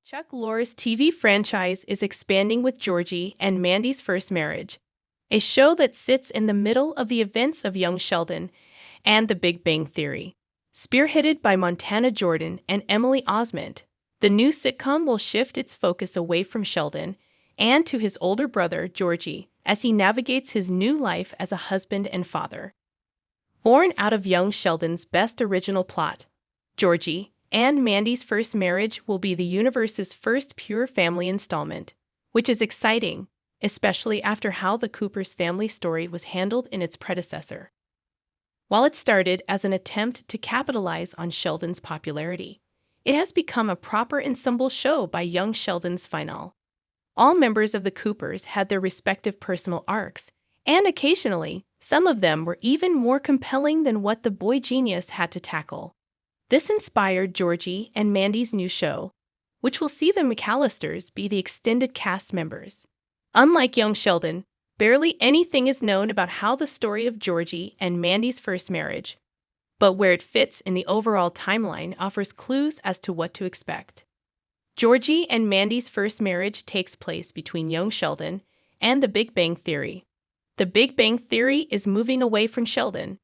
Chuck Lorre's TV franchise is expanding with Georgie and Mandy's First Marriage, a show that sits in the middle of the events of young Sheldon and The Big Bang Theory. Spearheaded by Montana Jordan and Emily Osment, the new sitcom will shift its focus away from Sheldon and to his older brother, Georgie, as he navigates his new life as a husband and father. Born out of young Sheldon's best original plot, Georgie and Mandy's First Marriage will be the universe's first pure family installment, which is exciting, especially after how the Cooper's family story was handled in its predecessor. While it started as an attempt to capitalize on Sheldon's popularity, it has become a proper ensemble show by young Sheldon's final. All members of the Coopers had their respective personal arcs, and occasionally, some of them were even more compelling than what the boy genius had to tackle. This inspired Georgie and Mandy's new show, which will see the McAllisters be the extended cast members. Unlike young Sheldon, barely anything is known about how the story of Georgie and Mandy's first marriage, but where it fits in the overall timeline offers clues as to what to expect. Georgie and Mandy's first marriage takes place between young Sheldon and The Big Bang Theory. The Big Bang Theory is moving away from Sheldon.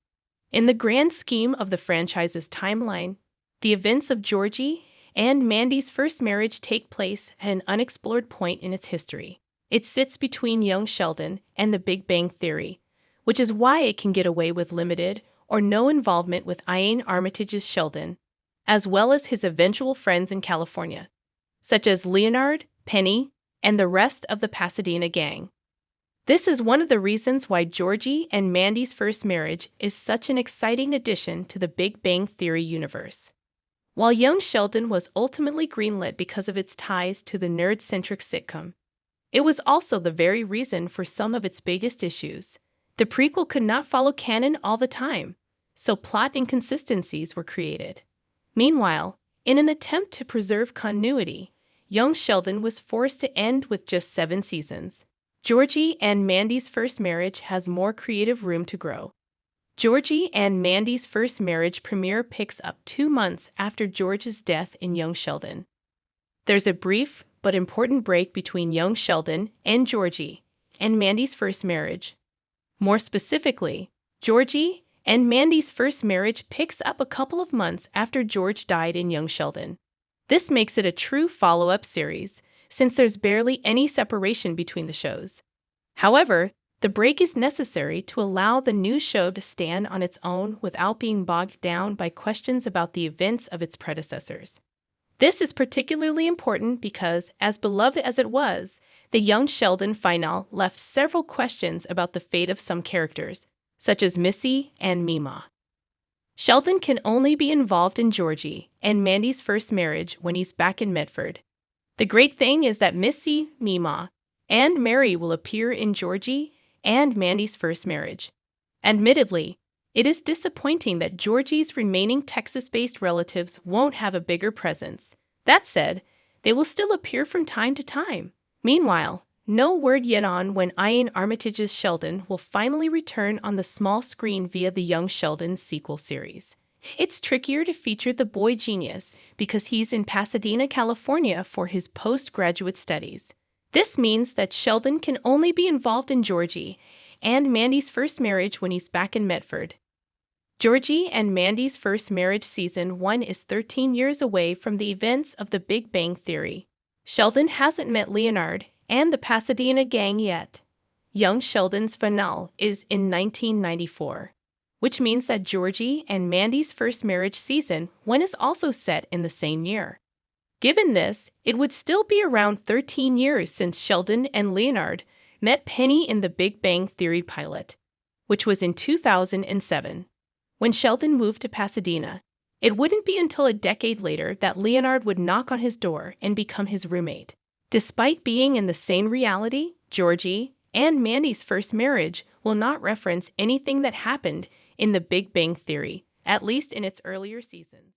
In the grand scheme of the franchise's timeline, the events of Georgie and Mandy's first marriage take place at an unexplored point in its history. It sits between young Sheldon and The Big Bang Theory, which is why it can get away with limited or no involvement with Ian Armitage's Sheldon, as well as his eventual friends in California, such as Leonard, Penny, and the rest of the Pasadena gang. This is one of the reasons why Georgie and Mandy's First Marriage is such an exciting addition to the Big Bang Theory universe. While young Sheldon was ultimately greenlit because of its ties to the nerd-centric sitcom, it was also the very reason for some of its biggest issues. The prequel could not follow canon all the time, so plot inconsistencies were created. Meanwhile, in an attempt to preserve continuity, young Sheldon was forced to end with just 7 seasons. Georgie and Mandy's First Marriage has more creative room to grow. Georgie and Mandy's First Marriage premiere picks up 2 months after George's death in young Sheldon. There's a brief but important break between young Sheldon and Georgie and Mandy's First Marriage. More specifically, Georgie and Mandy's First Marriage picks up a couple of months after George died in young Sheldon. This makes it a true follow-up series, since there's barely any separation between the shows. However, the break is necessary to allow the new show to stand on its own without being bogged down by questions about the events of its predecessors. This is particularly important because, as beloved as it was, the young Sheldon finale left several questions about the fate of some characters, such as Missy and Mima. Sheldon can only be involved in Georgie and Mandy's First Marriage when he's back in Medford. The great thing is that Missy, Mima, and Mary will appear in Georgie and Mandy's First Marriage. Admittedly, it is disappointing that Georgie's remaining Texas-based relatives won't have a bigger presence. That said, they will still appear from time to time. Meanwhile, no word yet on when Ian Armitage's Sheldon will finally return on the small screen via the Young Sheldon sequel series. It's trickier to feature the boy genius because he's in Pasadena, California for his postgraduate studies. This means that Sheldon can only be involved in Georgie and Mandy's First Marriage when he's back in Medford. Georgie and Mandy's First Marriage Season 1 is 13 years away from the events of The Big Bang Theory. Sheldon hasn't met Leonard and the Pasadena gang yet. Young Sheldon's finale is in 1994. Which means that Georgie and Mandy's First Marriage Season 1 is also set in the same year. Given this, it would still be around 13 years since Sheldon and Leonard met Penny in the Big Bang Theory pilot, which was in 2007. When Sheldon moved to Pasadena, it wouldn't be until a decade later that Leonard would knock on his door and become his roommate. Despite being in the same reality, Georgie and Mandy's First Marriage will not reference anything that happened in The Big Bang Theory, at least in its earlier seasons.